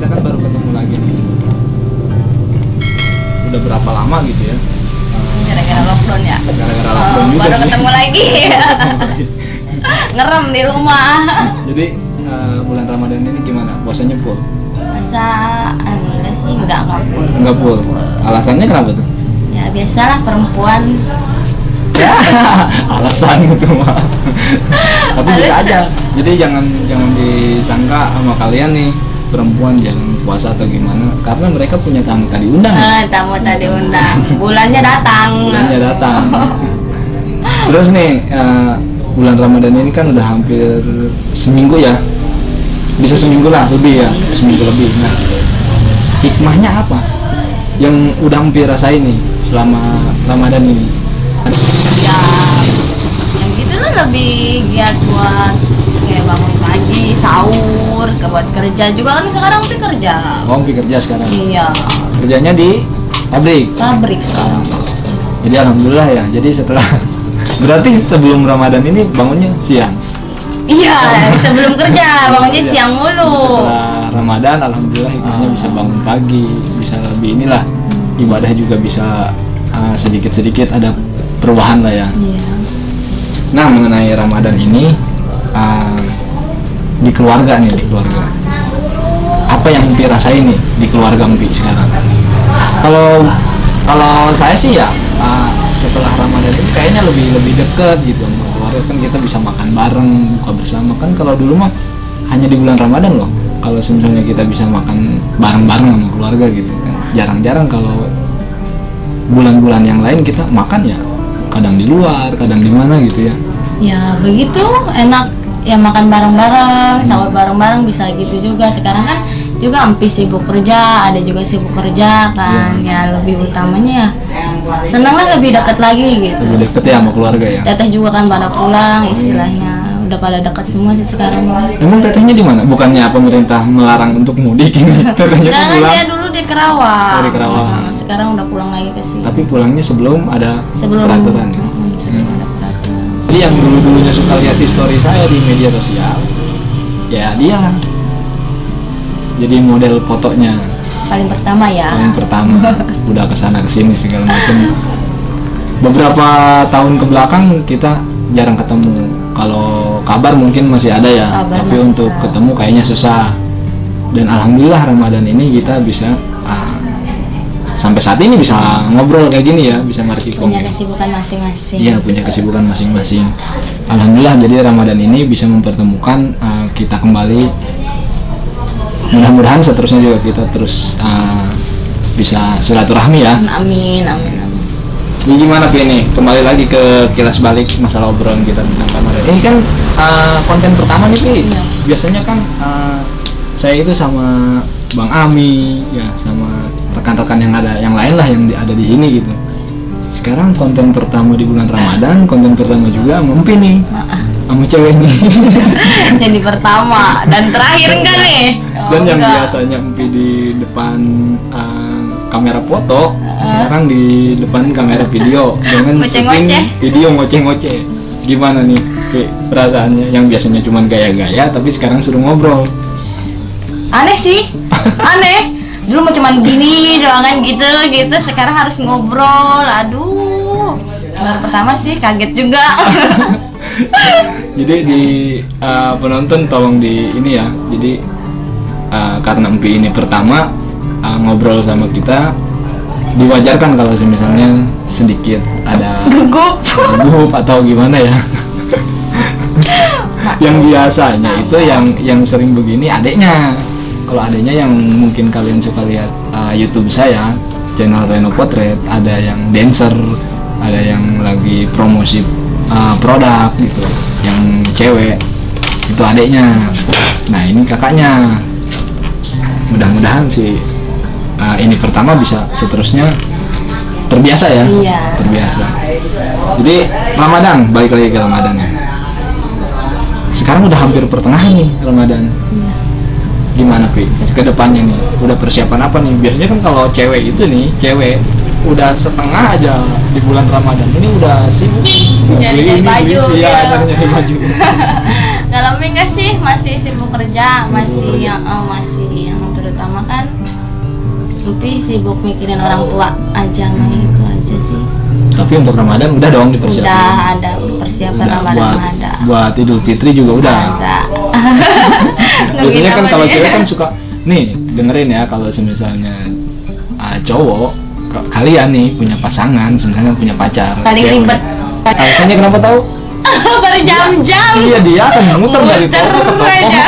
kan baru ketemu lagi nih. Udah berapa lama gitu ya? Gara-gara lockdown ya. Gara-gara lockdown juga baru sih. ketemu lagi. Ngerem di rumah. Jadi bulan Ramadan ini gimana? Puasanya full? Masa alhamdulillah sih enggak full. Enggak full. Alasannya kenapa tuh? Ya biasalah perempuan. Ya, alasan itu mah. Tapi bisa Alasan. aja. Jadi jangan disangka sama kalian nih perempuan jangan puasa atau gimana, karena mereka punya tamu tadi undang. Tamu tadi undang. Bulannya datang. Bulannya datang. Terus nih bulan Ramadan ini kan udah hampir seminggu ya. Bisa seminggu lah lebih ya, seminggu lebih. Nah, hikmahnya apa? Yang udah hampir rasain nih selama Ramadan ini. Ya yang gitu lah, lebih giat buat kayak bangun pagi, sahur, buat kerja juga kan sekarang tuh kerja. Oh, kerja sekarang. Iya, Kerjanya di pabrik. pabrik sekarang. Jadi alhamdulillah ya. Jadi setelah berarti sebelum Ramadan ini bangunnya siang. Iya, sebelum kerja bangunnya Iya. siang mulu. Setelah Ramadan alhamdulillah hikmahnya bisa bangun pagi, bisa lebih inilah ibadah juga bisa sedikit-sedikit ada perubahan lah ya. Iya. Nah, mengenai Ramadan ini di keluarga nih, di keluarga. Apa yang Empi rasain nih di keluarga Empi sekarang? Kalau saya sih ya setelah Ramadan ini kayaknya lebih deket gitu sama keluarga, kan kita bisa makan bareng, buka bersama. Kan kalau dulu mah hanya di bulan Ramadan loh. Kalau misalnya kita bisa makan bareng-bareng sama keluarga gitu kan. Jarang-jarang kalau bulan-bulan yang lain kita makan ya kadang di luar, kadang di mana gitu ya. Ya begitu enak ya, makan bareng-bareng, sahur bareng-bareng bisa gitu juga. Sekarang kan juga Empi sibuk kerja, ada juga sibuk kerja kan. Ya lebih utamanya ya seneng lah, lebih dekat lagi gitu. Lebih deket ya sama keluarga ya. Teteh juga kan pada pulang istilahnya, udah pada dekat semua sih sekarang. Emang tetehnya di mana? Bukannya pemerintah melarang untuk mudik ini? Tetehnya tuh Jangan, pulang. dia dulu di Kerawang. Oh, di Kerawang. Nah, sekarang udah pulang lagi ke sini. Tapi pulangnya sebelum ada Sebelum peraturan. sebelum ada peraturan. Jadi yang dulu-dulunya suka lihat history saya di media sosial, ya dia lah. Jadi model fotonya Paling pertama ya. yang pertama. Udah kesana kesini segala macam. Beberapa tahun ke belakang kita jarang ketemu. Kalau kabar mungkin masih ada ya, Kabar tapi masih untuk susah. ketemu kayaknya susah. Dan alhamdulillah Ramadan ini kita bisa sampai saat ini bisa ngobrol kayak gini ya, bisa markikong. Punya kesibukan masing-masing. Iya, punya kesibukan masing-masing. Alhamdulillah, jadi Ramadan ini bisa mempertemukan kita kembali. Mudah-mudahan seterusnya juga kita terus bisa silaturahmi ya. Amin, amin, amin. Ini gimana Pi nih? Kembali lagi ke kilas balik masalah obrolan kita tentang Ramadan. Ini kan konten pertama nih Pi. Iya. Biasanya kan saya itu sama Bang Ami ya, sama rekan-rekan yang lain lah yang ada di sini gitu. Sekarang konten pertama di bulan Ramadan, konten pertama juga sama Empi nih, sama cewek nih. Jadi pertama dan terakhir enggak nih? Oh, Dan yang enggak. biasanya Empi di depan kamera foto, sekarang di depan kamera video dengan Ngoceh-ngoceh. syuting video ngoceh-ngoceh. Gimana nih Pi, perasaannya? Yang biasanya cuma gaya-gaya, tapi sekarang suruh ngobrol. Aneh sih, aneh. Dulu mau cuman gini doang kan gitu, sekarang harus ngobrol. Aduh, baru pertama sih kaget juga. Jadi di penonton tolong di ini ya. Jadi karena Empi ini pertama ngobrol sama kita, diwajarkan kalau misalnya sedikit ada Gugup. gugup atau gimana ya. Yang biasanya itu yang sering begini adeknya. Kalau adeknya yang mungkin kalian suka lihat YouTube saya, channel Reno Potret, ada yang dancer, ada yang lagi promosi produk gitu, yang cewek itu adeknya. Nah ini kakaknya. Mudah-mudahan sih ini pertama bisa seterusnya terbiasa ya. Iya. Terbiasa. Jadi Ramadan, balik lagi ke Ramadan ya. Sekarang udah hampir pertengahan nih Ramadan. Gimana Pi ke depannya nih? Udah persiapan apa nih? Biasanya kan kalau cewek itu nih, cewek udah setengah aja di bulan Ramadan ini udah sibuk Nyari baju, iya, ya. nyari baju. Kalau enggak sih masih sibuk kerja, masih yang utama kan tapi sibuk mikirin orang tua aja mah itu aja sih. Tapi untuk Ramadan udah dong dipersiapin. Udah ada persiapan Udah, Ramadan ada. buat Idul Fitri juga udah. Ada. Biasanya kan kalau cewek kan suka nih dengerin ya, kalau misalnya cowok kalian nih punya pasangan, misalnya punya pacar. Paling cewek. ribet. Alasannya kenapa tahu? Berjam-jam. Iya, dia akan muter dari toko ke toko. aja.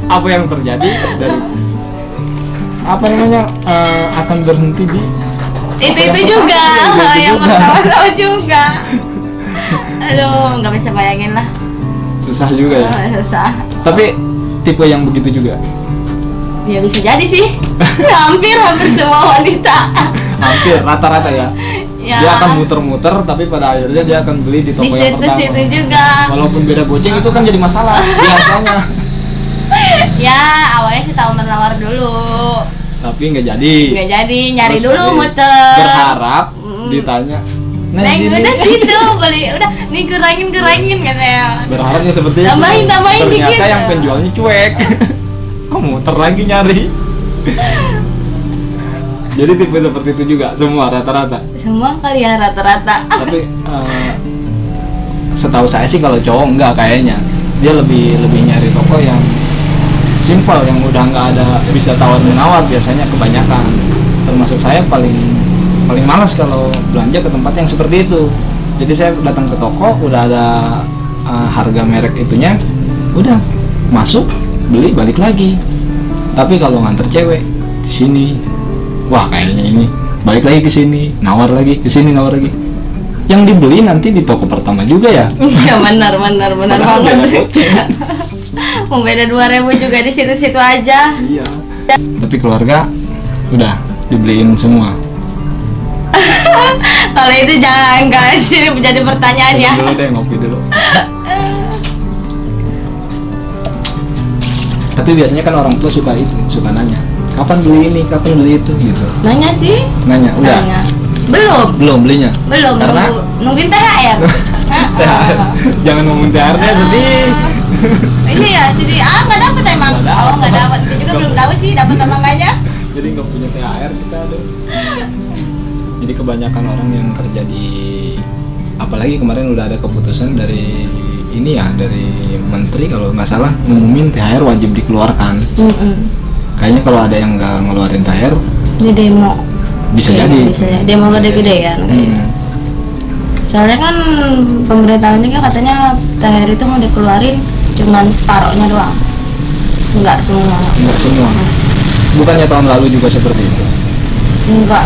Apa yang terjadi dari apa namanya akan berhenti di itu juga yang pertama juga. Aduh, nggak bisa bayangin lah. susah juga ya. Susah. Tapi tipe yang begitu juga. Ya bisa jadi sih. hampir semua wanita. Hampir rata-rata ya. Ya. Dia akan muter-muter tapi pada akhirnya dia akan beli di toko Di yang pertama. situ juga. Walaupun beda goceng itu kan jadi masalah biasanya. Ya awalnya sih tawar-menawar dulu. Tapi nggak jadi. Nggak jadi, nyari Terus dulu tadi muter. Berharap ditanya. Neng udah situ beli, udah nih kurangin katanya. Berharapnya seperti Tambahin itu. Ternyata dikit. yang penjualnya cuek. Muter lagi nyari. Jadi tipe seperti itu juga semua rata-rata. Semua kali ya rata-rata. Tapi setahu saya sih kalau cowok enggak kayaknya. Dia lebih nyari toko yang simple, yang udah nggak ada bisa tawar menawar biasanya kebanyakan. Termasuk saya paling malas kalau belanja ke tempat yang seperti itu. Jadi saya datang ke toko udah ada harga merek itunya, udah masuk beli balik lagi. Tapi kalau nganter cewek di sini, wah kayaknya ini balik lagi ke sini, nawar lagi ke sini, nawar lagi. Yang dibeli nanti di toko pertama juga ya. Iya benar Padahal beda banget. goceng. Mau beda 2.000 juga di situ-situ aja. Iya. Tapi keluarga udah dibeliin semua. Kalau itu jangan nggak sih menjadi pertanyaan ya. Dulu deh, ngopi dulu. Tapi biasanya kan orang tua suka nanya, kapan beli ini, kapan beli itu gitu. Nanya sih. Nanya, udah. Nanya. Belum Belinya. Karena nungguin THR. jangan ngomong THR-nya sedih. Ini ya sedih. Nggak dapet emang. Nggak dapet. Oh nggak dapet. Itu juga belum tahu sih dapat apa enggaknya. Jadi nggak punya THR kita deh. Jadi kebanyakan orang yang kerja di, apalagi kemarin udah ada keputusan dari ini ya, dari menteri kalau nggak salah ngumumin THR wajib dikeluarkan. Kayaknya kalau ada yang nggak ngeluarin THR Di demo. bisa jadi. Demo gede-gede kan. Soalnya kan pemerintahan juga katanya THR itu mau dikeluarin cuman separohnya doang. Enggak semua. Bukannya tahun lalu juga seperti itu? Enggak.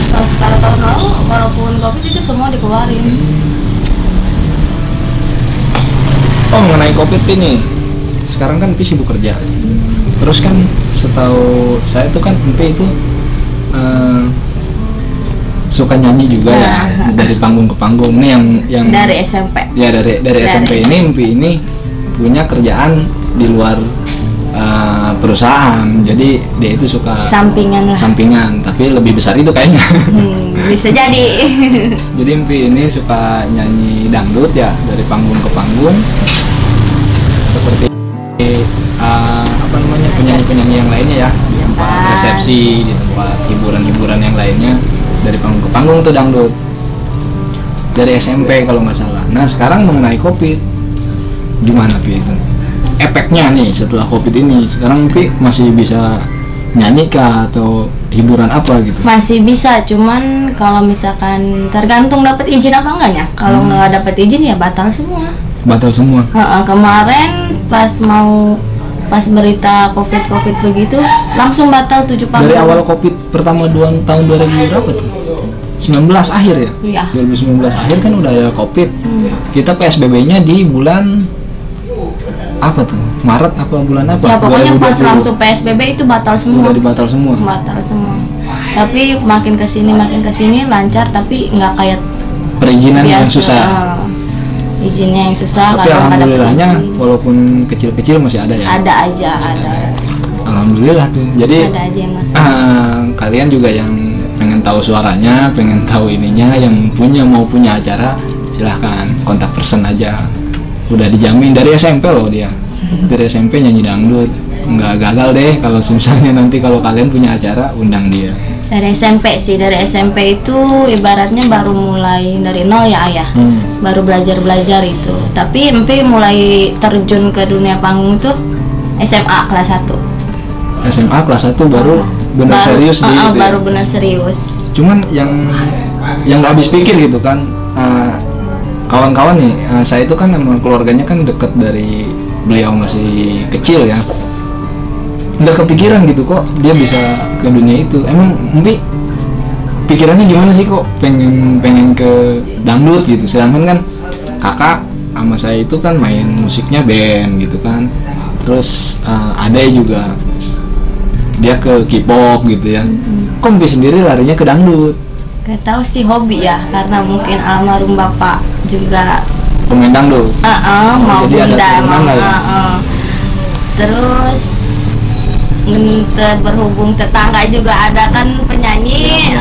Kalau tahun lalu walaupun Covid itu semua dikeluarin. Oh, mengenai Covid ini, sekarang kan Pi sibuk kerja. Terus kan setahu saya tuh kan Pi itu suka nyanyi juga ya, dari panggung ke panggung. Ini yang dari SMP. Ya dari SMP ini Pi ini punya kerjaan di luar perusahaan, jadi dia itu suka sampingan, tapi lebih besar itu kayaknya. Bisa jadi. Jadi Pi ini suka nyanyi dangdut ya, dari panggung ke panggung, seperti apa namanya, penyanyi yang lainnya ya, di tempat resepsi, di tempat hiburan yang lainnya, dari panggung ke panggung tuh dangdut, dari SMP kalau nggak salah. Nah sekarang mengenai Covid, gimana Pi itu? Efeknya nih setelah Covid ini, sekarang Pi masih bisa nyanyi kah atau hiburan apa gitu? Masih bisa, cuman kalau misalkan tergantung dapat izin apa enggaknya. Kalau nggak dapat izin ya batal semua. Kemarin pas berita COVID begitu langsung batal 7 panggung. Dari awal Covid pertama tahun 2000 berapa tuh? 19 akhir ya? Iya. 2019 akhir kan udah ada Covid. Kita PSBB-nya di bulan apa tuh? Maret apa bulan apa? Ya pokoknya 2020. pas langsung PSBB itu batal semua. Udah dibatal semua. Tapi makin kesini lancar, tapi nggak kayak perizinan yang biasa. susah. Izinnya yang susah. Tapi kadang alhamdulillahnya walaupun kecil-kecil masih ada ya. Ada aja. Alhamdulillah tuh. Jadi ada aja yang masuk. Kalian juga yang pengen tahu suaranya, pengen tahu ininya, yang mau punya acara, silahkan kontak person aja. Udah dijamin dari SMP loh dia. dari SMP nyanyi dangdut. Nggak gagal deh kalau misalnya nanti kalau kalian punya acara undang dia. Dari SMP sih, dari SMP itu ibaratnya baru mulai dari nol ya ayah. Baru belajar itu. Tapi Empi mulai terjun ke dunia panggung itu SMA kelas 1. SMA kelas 1 baru benar serius di itu. Baru benar serius. Cuman yang nggak habis pikir gitu kan, kawan-kawan nih, saya itu kan memang keluarganya kan deket dari beliau masih kecil ya. Nggak kepikiran gitu kok dia bisa ke dunia itu. Emang Empi pikirannya gimana sih kok pengen ke dangdut gitu, sedangkan kan kakak sama saya itu kan main musiknya band gitu kan, terus adek juga dia ke K-pop gitu ya. Kok Empi sendiri larinya ke dangdut? Gak tahu sih, hobi ya, karena mungkin almarhum bapak juga pemain dangdut. Mau jadi ada turunan lah ya. Terus berhubung tetangga juga ada kan penyanyi,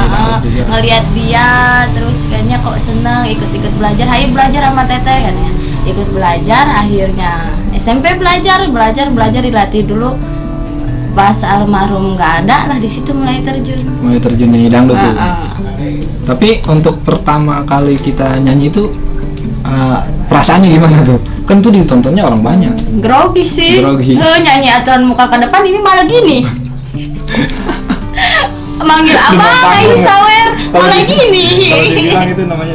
ngelihat dia terus kayaknya kok senang ikut-ikut belajar. Ayo belajar sama teteh katanya. Ikut belajar, akhirnya SMP belajar dilatih dulu. Pas almarhum nggak ada lah, di situ mulai terjun nyanyi dangdut tuh. Tapi untuk pertama kali kita nyanyi itu perasaannya gimana tuh? Kan tuh ditontonnya orang banyak. Grogi sih. Nyanyi aturan muka ke depan ini malah gini. Manggil apa kayak sawer malah gini. Kalau dibilang itu namanya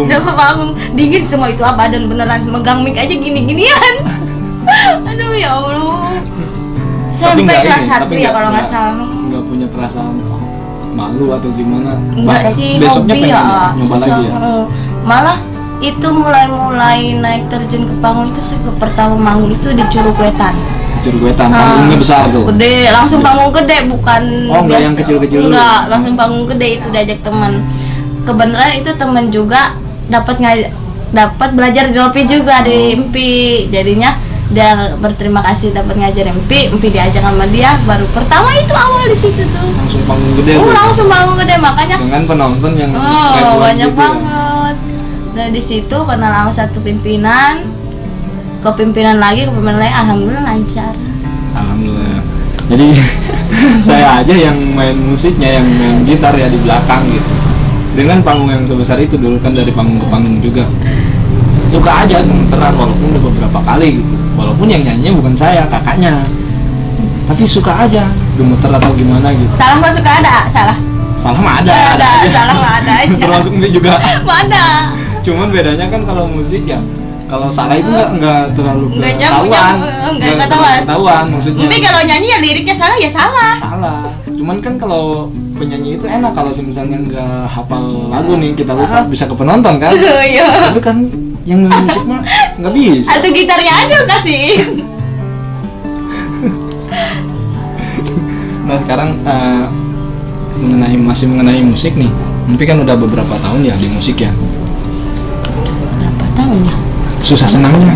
demam panggung. Dingin semua itu badan beneran megang mic aja gini-ginian. Aduh ya Allah. Sampai kelas 1 ya kalau nggak salah. Nggak punya perasaan malu atau gimana? Enggak sih, besoknya hobi ya. nyoba lagi ya. Malah itu mulai naik terjun ke panggung itu pertama manggung itu di Curug Wetan. Panggungnya besar tuh. Gede, langsung panggung gede, bukan enggak yang kecil-kecil. Enggak, langsung panggung gede itu diajak teman. Kebenaran itu teman juga dapat belajar di Lopi juga di Empi. Jadinya dia berterima kasih dapat ngajar Empi diajak sama dia, baru pertama itu awal di situ tuh. Langsung panggung gede. Langsung panggung gede, makanya dengan penonton yang banyak gitu banget. Dan di situ kenal sama satu pimpinan, alhamdulillah lancar. Alhamdulillah. Jadi saya aja yang main musiknya, yang main gitar ya di belakang gitu. Dengan panggung yang sebesar itu dulu kan dari panggung ke panggung juga. Suka aja gemeteran walaupun udah beberapa kali gitu. Walaupun yang nyanyinya bukan saya, kakaknya. Tapi suka aja gemeter atau gimana gitu. Salah mah suka ada, salah. Salah mah ada. Salah mah ada aja. Termasuk ini juga. Ada. Cuman bedanya kan kalau musik ya, kalau salah itu nggak terlalu ketahuan. Nggak ketahuan maksudnya. Tapi kalau nyanyi ya liriknya salah ya salah. Cuman kan kalau penyanyi itu enak kalau misalnya nggak hafal lagu nih kita lupa bisa ke penonton kan. Tapi kan yang musik mah nggak bisa. Atau gitarnya aja kasih. Nah sekarang masih mengenai musik nih. Empi kan udah beberapa tahun ya di musik ya. Berapa tahun ya? Susah senangnya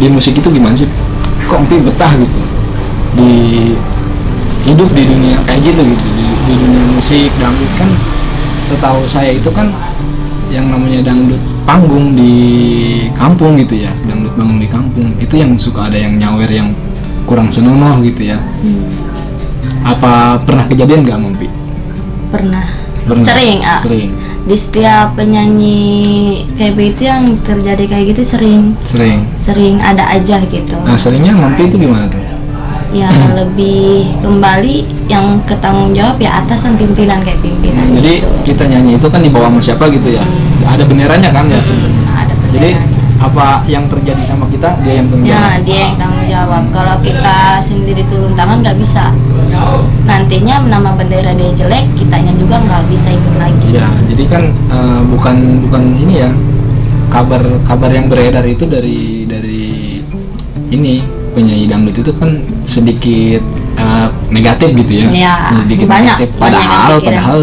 di musik itu gimana sih? Kok Empi betah gitu di hidup di dunia kayak gitu di dunia musik dangdut kan? Setahu saya itu kan yang namanya dangdut panggung di kampung gitu ya, dangdut panggung di kampung itu yang suka ada yang nyawer yang kurang senonoh gitu ya. Apa pernah kejadian nggak Empi? Pernah. Sering. Di setiap penyanyi kayak begitu yang terjadi kayak gitu sering ada aja gitu. Nah seringnya Empi itu gimana tuh? Ya lebih kembali yang ketanggung jawab ya atasan pimpinan kayak pimpinan. Jadi gitu. Kita nyanyi itu kan di bawah siapa gitu ya? Ada benderanya kan ya? Ada benderanya. Jadi apa yang terjadi sama kita dia yang tanggung jawab. Ya dia yang tanggung jawab. Kalau kita sendiri turun tangan nggak bisa. Nantinya nama bendera dia jelek, kitanya juga nggak bisa ikut lagi. Ya jadi kan bukan ini ya, kabar yang beredar itu dari ini penyanyi dangdut itu kan sedikit negatif gitu ya. Ya sedikit banyak, negatif. Padahal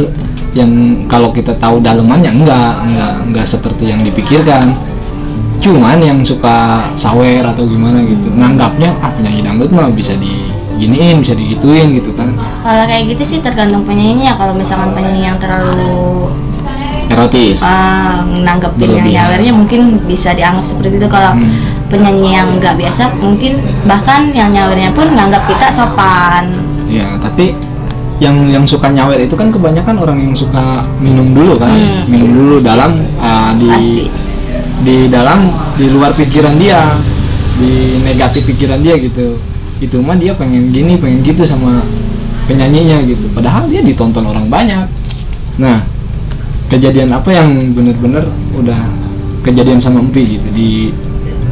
yang kalau kita tahu dalemannya enggak seperti yang dipikirkan. Cuman yang suka sawer atau gimana gitu nganggapnya penyanyi dangdut mah bisa diginiin, bisa digituin gitu kan. Kalau kayak gitu sih tergantung penyanyinya. Kalau misalkan penyanyi yang terlalu erotis nanggapin yang nyawernya mungkin bisa dianggap seperti itu. Kalau penyanyi yang nggak biasa mungkin bahkan yang nyawernya pun nganggap kita sopan. Ya, tapi yang suka nyawer itu kan kebanyakan orang yang suka minum dulu kan, minum dulu pasti. Dalam di luar pikiran dia, di negatif pikiran dia gitu. Itu mah dia pengen gini, pengen gitu sama penyanyinya gitu. Padahal dia ditonton orang banyak. Nah, kejadian apa yang benar-benar udah kejadian sama Empi gitu di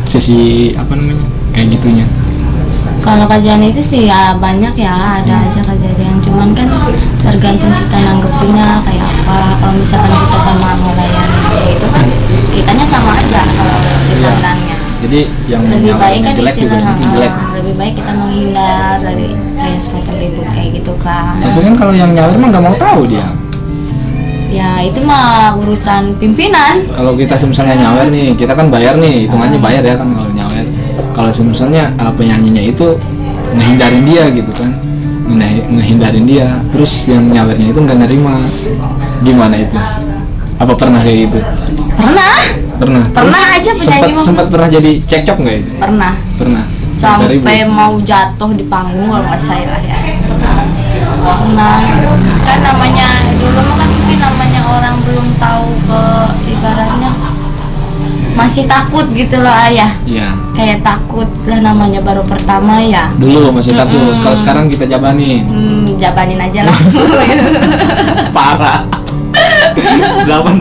sisi apa namanya kayak gitunya? Kalau kejadian itu sih ya banyak ya, ada aja kejadian, cuman kan tergantung kita nanggepinnya kayak apa. Kalau misalkan kita sama ngelayan itu kan kitanya sama aja kalau dipandangnya. Jadi yang lebih baik kan jelek juga jelek. Lebih baik kita menghindar dari kayak semacam ribut kayak gitu kan. Tapi kan kalau yang nyawer mah nggak mau tahu dia. Ya itu mah urusan pimpinan. Kalau kita misalnya nyawer nih, kita kan bayar nih, hitungannya bayar ya kan kalau nyawer. Kalau misalnya penyanyinya itu ngehindarin dia gitu kan, ngehindarin dia, terus yang nyawernya itu nggak nerima, gimana itu? Apa pernah kayak gitu? Pernah aja penyanyi sempat pernah jadi cekcok nggak itu? Pernah sampai mau jatuh di panggung kalau nggak salah ya. Nah kan namanya dulu kan mungkin namanya orang belum tahu ke ibaratnya masih takut gitu loh ayah. Iya. Kayak takut lah namanya baru pertama ya. Dulu masih takut. Kalau sekarang kita jabanin. Jabanin aja lah. Parah. 18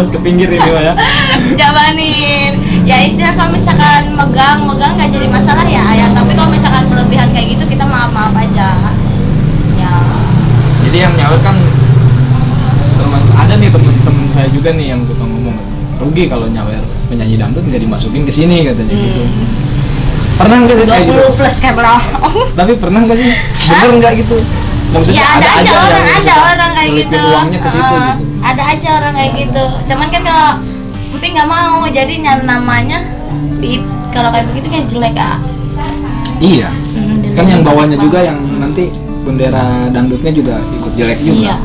ke pinggir ini mah ya. Jabanin. Ya istilah kalau misalkan megang nggak jadi masalah ya ayah. Tapi kalau misalkan berlebihan kayak gitu kita maaf aja. Ya. Jadi yang nyawer kan ada nih temen-temen saya juga nih yang suka ngomong rugi kalau nyawer penyanyi dangdut nggak dimasukin ke sini katanya gitu. Pernah nggak sih kayak gitu? 20 plus kayak belah. Tapi pernah nggak sih? Bener nggak gitu? Maksudnya ya ada aja orang kayak gitu. Uangnya ke situ gitu. Ada aja orang kayak gitu. Cuman kan kalau Empi nggak mau, jadi namanya kalau kayak begitu kan jelek ah. Iya. Kan yang bawahnya juga yang nanti bendera dangdutnya juga ikut jelek juga. Iya.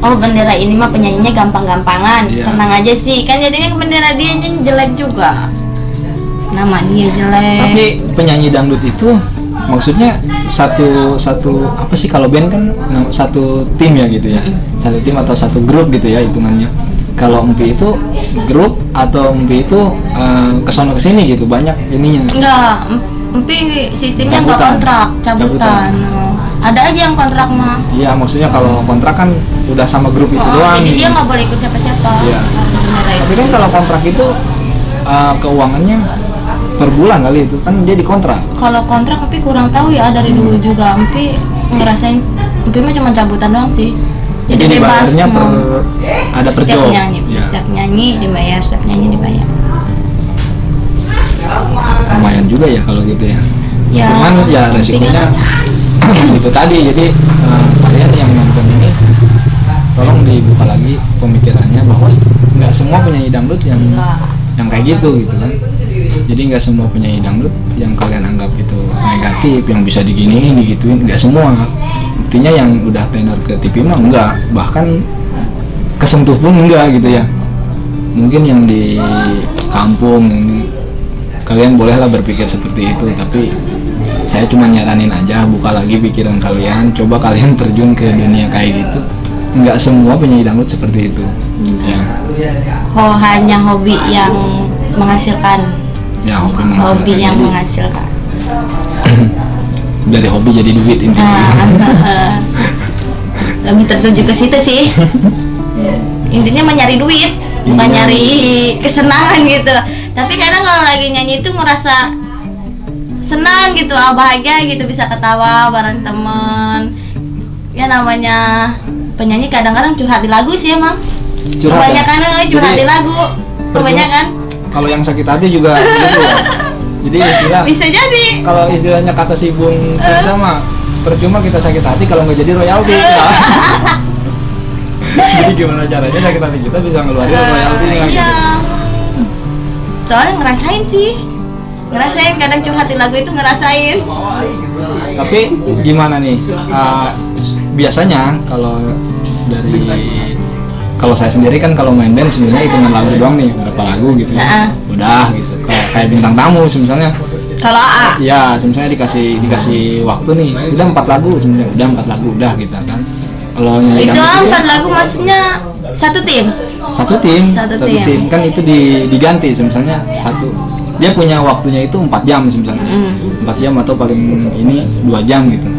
Oh bendera ini mah penyanyinya gampang-gampangan, tenang aja sih. Kan jadinya bendera dia jelek juga, nama dia jelek. Tapi penyanyi dangdut itu maksudnya satu apa sih kalau band kan satu tim ya gitu ya, satu tim atau satu grup gitu ya hitungannya. Kalau Empi itu grup atau Empi itu kesana kesini gitu banyak ininya. Enggak, Empi sistemnya nggak kontrak, cabutan. Ada aja yang kontrak mah. Iya, maksudnya kalau kontrak kan udah sama grup itu doang. Jadi dia nggak boleh ikut siapa-siapa. Iya. Tapi kan kalau kontrak itu keuangannya per bulan kali itu kan dia dikontrak. Kalau kontrak Empi kurang tahu ya dari dulu juga Empi ngerasain Empi mah cuma cabutan doang sih. Jadi bebas ada per setiap job. Nyanyi, ya. Setiap nyanyi dibayar, setiap nyanyi dibayar. Lumayan juga ya kalau gitu ya. Ya cuman ya resikonya itu tadi. Jadi kalian yang nonton ini tolong dibuka lagi pemikirannya bahwa nggak semua penyanyi dangdut yang kayak gitu kan. Jadi nggak semua penyanyi dangdut yang kalian anggap itu negatif, yang bisa diginiin, digituin, nggak semua. Buktinya yang udah tenor ke TV mah enggak, bahkan kesentuh pun enggak gitu ya. Mungkin yang di kampung kalian bolehlah berpikir seperti itu, tapi saya cuma nyaranin aja, buka lagi pikiran kalian, coba kalian terjun ke dunia kayak gitu. Nggak semua penyanyi dangdut seperti itu. Ya. Oh, hanya hobi yang menghasilkan. Ya, hobi yang menghasilkan. Dari hobi jadi duit intinya. Lebih tertuju ke situ sih. Intinya mah nyari duit, bukan nyari kesenangan gitu. Tapi kadang kalau lagi nyanyi itu ngerasa senang gitu, bahagia gitu, bisa ketawa bareng temen. Ya namanya penyanyi kadang-kadang curhat di lagu sih emang. Kebanyakan curhat di lagu. Kebanyakan. Kalau yang sakit hati juga gitu. Jadi istilah bisa jadi. Kalau istilahnya kata si Bung sama percuma kita sakit hati kalau nggak jadi royalti. Jadi gimana caranya sakit hati kita bisa ngeluarin royaltinya gitu. Soalnya ngerasain kadang curhat di lagu itu ngerasain. Tapi gimana nih? Biasanya kalau saya sendiri kan kalau main band sebenarnya hitungan lagu doang nih, berapa lagu gitu ya. Udah gitu. kayak bintang tamu misalnya. Kalau AA Ya, misalnya dikasih waktu nih, udah 4 lagu sebenarnya, udah 4 lagu udah gitu kan. Kalau nyanyi itu dangdut 4 lagu maksudnya satu tim. satu tim Satu tim tim. kan itu diganti misalnya dia punya waktunya itu 4 jam misalnya. 4 jam atau paling ini 2 jam gitu.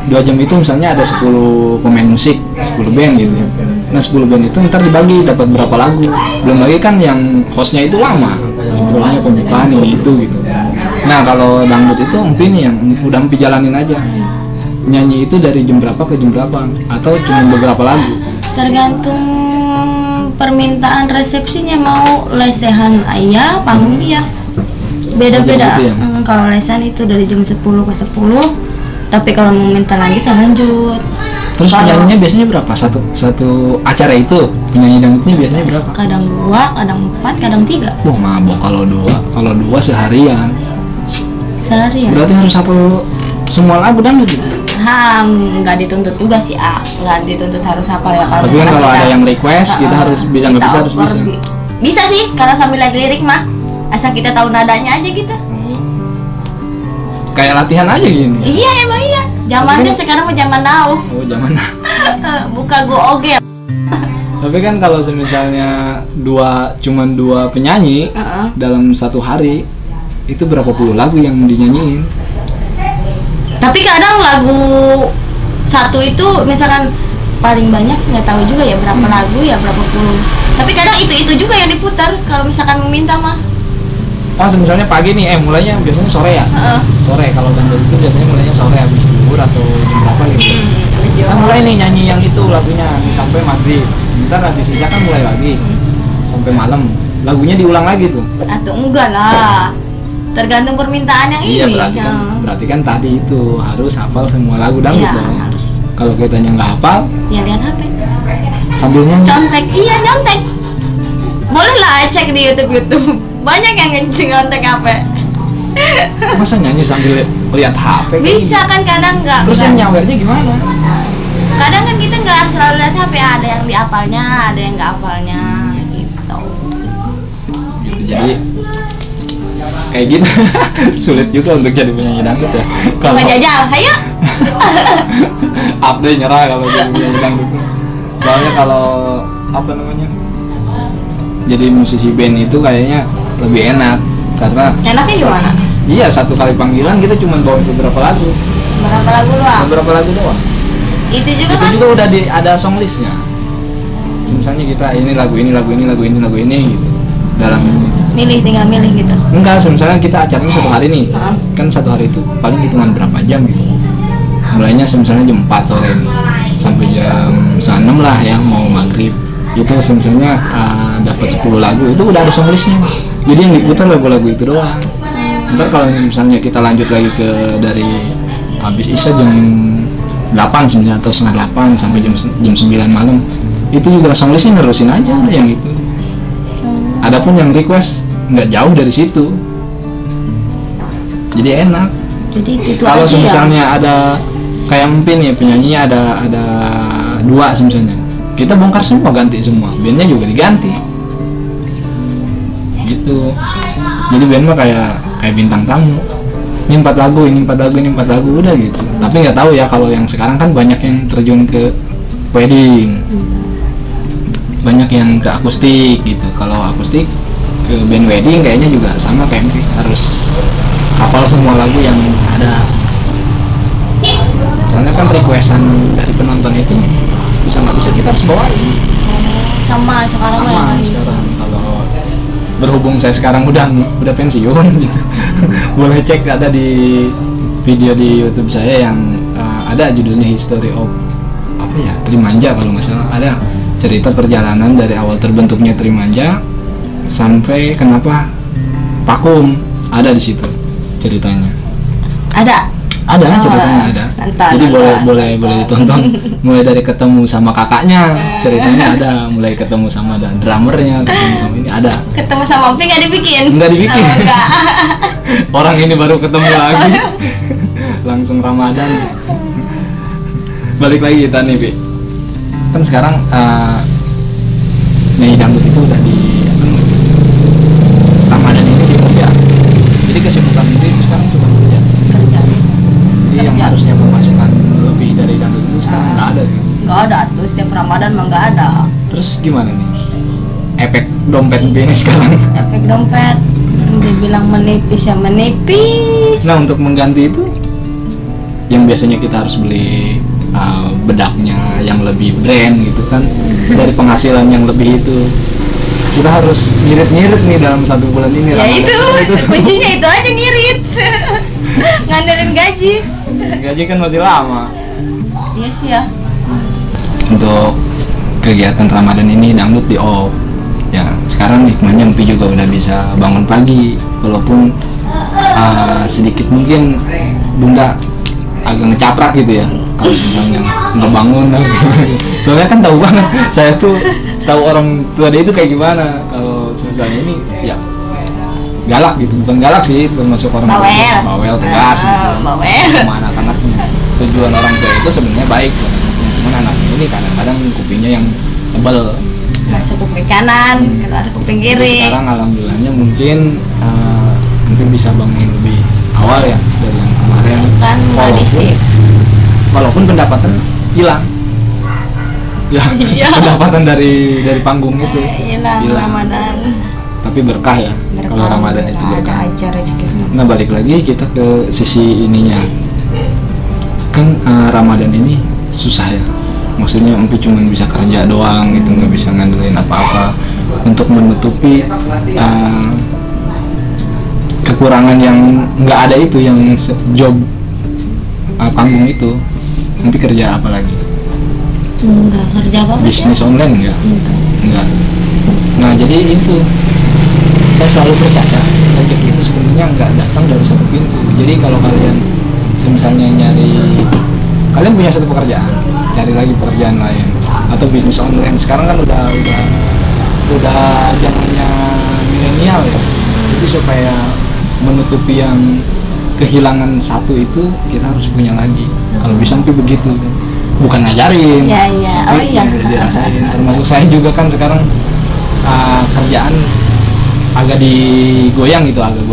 2 jam itu misalnya ada 10 pemain musik, 10 band gitu ya. Nah 10 band itu ntar dibagi dapat berapa lagu. Belum lagi kan yang hostnya itu lama, sebelumnya pembukaan ini itu gitu. Nah kalau dangdut itu empi nih yang udah empi jalanin aja. Nyanyi itu dari jam berapa ke jam berapa atau cuma beberapa lagu. Tergantung permintaan resepsinya, mau lesehan ayah, panggung iya. Beda-beda. Gitu ya? Kalau lesehan itu dari jam 10 ke 10. Tapi kalau mau minta lanjut ya lanjut. Terus Kalau- penyanyinya biasanya berapa? Satu acara itu penyanyi dangdutnya biasanya berapa? Kadang 2, kadang 4, kadang 3 Wah mabok kalau dua seharian. sehari ya. Berarti harus hafal semua lagu dangdut gitu. Nggak dituntut juga sih, nggak dituntut harus hafal ya. Tapi kan misalkan kalau kita- ada yang request kita harus bisa, nggak kita bisa harus over bisa. Bisa sih, karena sambil lihat lirik mah, asal kita tahu nadanya aja gitu. Kayak latihan aja gini. Iya emang iya. Zamannya Tapi- sekarang mah zaman now. Oh zaman. Buka go oge. Tapi kan kalau misalnya cuman dua penyanyi Heeh. dalam satu hari itu berapa puluh lagu yang dinyanyiin? Tapi kadang lagu satu itu misalkan paling banyak nggak tahu juga ya berapa lagu ya berapa puluh. Tapi kadang itu juga yang diputar kalau misalkan meminta mah. Oh misalnya pagi nih, mulainya biasanya sore ya? Heeh. Sore kalau dangdut itu biasanya mulainya sore habis zuhur atau jam berapa gitu. Habis Nah, jual. mulai nih nyanyi yang itu lagunya sampai maghrib. Ntar habis isya kan mulai lagi sampai malam. Lagunya diulang lagi tuh. Atau enggak lah. Tergantung permintaan yang Iya ini. berarti kan tadi itu harus hafal semua lagu dangdut Iya, dong. harus. Kalau kitanya nggak hafal, Ya lihat HP. sambil nyanyi. Contek, iya nyontek. Boleh lah cek di YouTube. Banyak yang nyontek HP. Masa nyanyi sambil lihat HP? kayak Bisa gitu? kan kadang enggak. Terus yang nyawernya gimana? Kadang kan kita nggak selalu lihat HP, ada yang dihafalnya, ada yang nggak hafalnya gitu. Gitu, jadi kayak gitu sulit juga untuk jadi penyanyi dangdut ya. Mau jajal, ayo. Up deh nyerah kalau jadi penyanyi dangdut. Soalnya kalau apa namanya? Jadi musisi band itu kayaknya lebih enak karena Enaknya gimana? Iya, satu kali panggilan kita cuma bawa beberapa lagu. Berapa lagu doang? Beberapa lagu doang. Itu juga Itu kan juga udah ada song listnya. Misalnya kita ini lagu ini gitu. Dalam milih, tinggal milih gitu. enggak, misalnya kita acaranya satu hari nih. Heeh. Kan satu hari itu paling hitungan berapa jam gitu. Mulainya misalnya jam 4 sore nih, sampai jam 6 lah yang mau maghrib. Itu misalnya dapat 10 lagu itu udah ada song listnya. Jadi yang diputar lagu-lagu itu doang. Ntar kalau misalnya kita lanjut lagi ke dari habis isya jam 8 sebenarnya atau setengah 8 sampai jam 9 malam itu juga song listnya nerusin aja udah yang itu. Adapun yang request nggak jauh dari situ, jadi enak. Jadi itu Kalau aja ya. misalnya ada kayak Empin ya penyanyinya ada 2 misalnya, kita bongkar semua, ganti semua, bandnya juga diganti gitu. Jadi band mah kayak bintang tamu, ini 4 lagu, ini 4 lagu, ini 4 lagu udah gitu. Tapi nggak tahu ya kalau yang sekarang kan banyak yang terjun ke wedding, banyak yang ke akustik gitu. Kalau akustik ke band wedding kayaknya juga sama kayak Empin, harus hafal semua lagu yang ada. Soalnya kan requestan dari penonton itu bisa nggak bisa kita harus bawain. Sama sekarang mah Sama yang lain. sekarang kalau berhubung saya sekarang udah pensiun gitu. Boleh cek ada di video di YouTube saya yang ada judulnya History of apa ya, Trimanja kalau nggak salah. Ada cerita perjalanan dari awal terbentuknya Trimanja sampai kenapa vakum, ada di situ ceritanya. Ada. Ada ceritanya ada. Jadi boleh ditonton mulai dari ketemu sama kakaknya, ceritanya ada, mulai ketemu sama drummernya, ketemu sama ini ada. Ketemu sama Opi nggak dibikin? Nggak dibikin. Oh, enggak. Orang ini baru ketemu lagi. Langsung Ramadan. Balik lagi kita nih, Pi. Kan sekarang nyanyi dangdut itu udah di apa namanya? Ramadan ini di ya. setiap Ramadan mah nggak ada. Terus gimana nih efek dompet ini sekarang? Efek dompet dibilang menipis ya menipis. Nah, untuk mengganti itu yang biasanya kita harus beli bedaknya yang lebih brand gitu kan, dari penghasilan yang lebih itu kita harus ngirit-ngirit nih dalam 1 bulan ini. Ya itu kuncinya itu aja ngirit. Ngandelin gaji. Gaji kan masih lama. Iya sih ya. Untuk kegiatan Ramadan ini dangdut di off. Ya sekarang hikmahnya Empi juga udah bisa bangun pagi, walaupun sedikit mungkin Bunda agak ngecaprak gitu ya kalau misalnya nggak bangun. Soalnya kan tahu banget, saya tuh tahu orang tua dia itu kayak gimana. Kalau misalnya ini ya galak gitu, bukan galak sih, termasuk orang bawel tegas gitu sama anak-anaknya. Tujuan orang tua itu sebenarnya baik, cuman anak ini kadang-kadang kupingnya yang tebal. Masuk kuping kanan, kalau ada kuping kiri. Sekarang alhamdulillahnya mungkin bisa bangun lebih awal ya dari yang kemarin. Kan Walaupun pendapatan hilang. Ya, pendapatan dari panggung itu hilang. Ramadan. Tapi berkah ya. Kalau Ramadan itu berkah. Nah, balik lagi kita ke sisi ininya. Kan Ramadan ini susah ya. Maksudnya Empi cuma bisa kerja doang gitu, nggak bisa ngandelin apa-apa untuk menutupi kekurangan yang nggak ada itu, yang job panggung itu. Empi kerja apa lagi? Enggak kerja apa-apa. Bisnis online enggak. Nah, jadi itu saya selalu percaya rezeki itu sebenarnya nggak datang dari satu pintu. Jadi kalau kalian misalnya kalian punya satu pekerjaan, cari lagi pekerjaan lain atau bisnis online. Sekarang kan udah zamannya milenial ya. Itu supaya menutupi yang kehilangan satu itu, kita harus punya lagi. Kalau bisa Empi begitu, bukan ngajarin. Iya. Oh iya. Udah dirasain. Termasuk saya juga kan sekarang kerjaan agak digoyang gitu, agak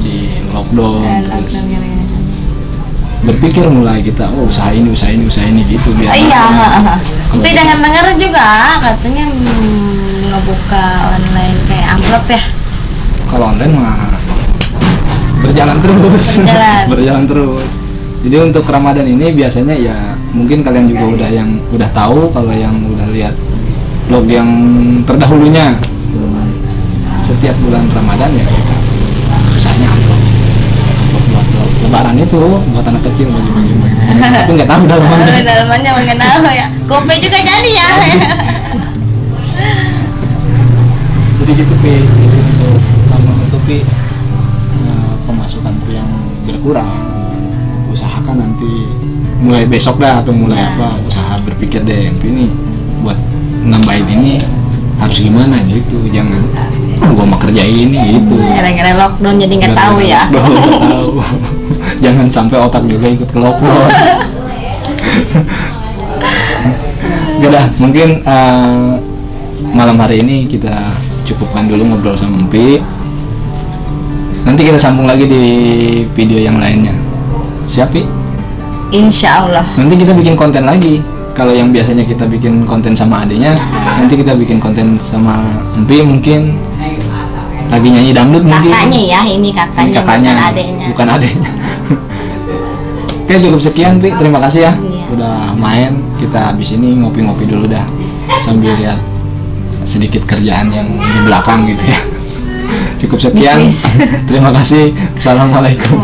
di lockdown. Terus berpikir mulai kita usaha ini gitu biar. Iya. Tapi dengar juga katanya ngebuka online kayak amplop ya. Kalau online mah berjalan terus. Jadi untuk Ramadan ini biasanya ya mungkin kalian juga udah tahu, kalau yang udah lihat vlog yang terdahulunya, setiap bulan Ramadan ya kita usahanya amplop lebaran itu buat anak kecil bagi-bagi. Tapi nggak tahu dalamannya mengenal ya. Kopi juga jadi ya. Jadi gitu Pi, untuk menutupi pemasukanku yang berkurang, usahakan nanti mulai besok dah atau mulai usaha berpikir deh ini buat nambahin ini harus gimana gitu, jangan gua mau kerja ini gitu. Gara-gara lockdown jadi nggak tahu ya. Tahu. Jangan sampai otak juga ikut ke lockdown. Gak dah, mungkin malam hari ini kita cukupkan dulu ngobrol sama Empi. Nanti kita sambung lagi di video yang lainnya. Siap, Pi? Insya Allah. Nanti kita bikin konten lagi. Kalau yang biasanya kita bikin konten sama adenya, nanti kita bikin konten sama Empi, mungkin lagi nyanyi dangdut mungkin. Kakaknya ya, ini kakaknya. Bukan adenya. Oke, cukup sekian, Pi. Terima kasih ya. Udah main. Kita habis ini ngopi-ngopi dulu dah, sambil lihat sedikit kerjaan yang di belakang gitu ya. Cukup sekian. Terima kasih. Assalamualaikum.